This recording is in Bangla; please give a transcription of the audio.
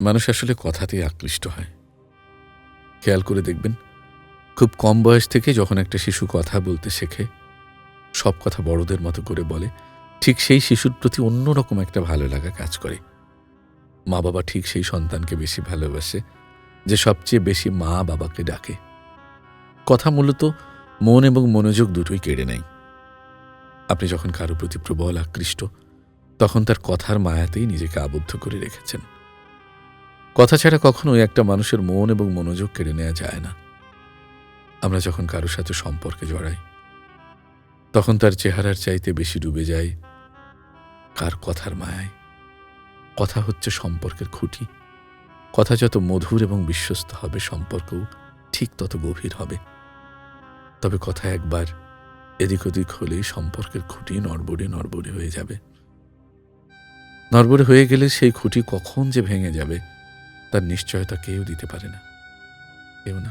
মানুষ আসলে কথাতেই আকৃষ্ট হয়। খেয়াল করে দেখবেন, খুব কম বয়স থেকে যখন একটা শিশু কথা বলতে শেখে, সব কথা বড়দের মতো করে বলে, ঠিক সেই শিশুর প্রতি অন্যরকম একটা ভালো লাগা কাজ করে। মা বাবা ঠিক সেই সন্তানকে বেশি ভালোবাসে যে সবচেয়ে বেশি মা বাবাকে ডাকে। কথা মূলত মন এবং মনোযোগ দুটোই কেড়ে নেয়। আপনি যখন কারো প্রতি প্রবল আকৃষ্ট, তখন তার কথার মায়াতেই নিজেকে আবদ্ধ করে রেখেছেন। কথা ছাড়া কখনোই একটা মানুষের মন এবং মনোযোগ কেড়ে নেওয়া যায় না। আমরা যখন কারোর সাথে সম্পর্কে জড়াই, তখন তার চেহারার চাইতে বেশি ডুবে যায় কার কথার মায়ায়। কথা হচ্ছে সম্পর্কের খুঁটি। কথা যত মধুর এবং বিশ্বস্ত হবে, সম্পর্কও ঠিক তত গভীর হবে। তবে কথা একবার এদিক ওদিক হলেই সম্পর্কের খুঁটি নড়বড়ে হয়ে যাবে। নড়বড়ে হয়ে গেলে সেই খুঁটি কখন যে ভেঙে যাবে তার নিশ্চয়তা কেউ দিতে পারে না, কেউ না।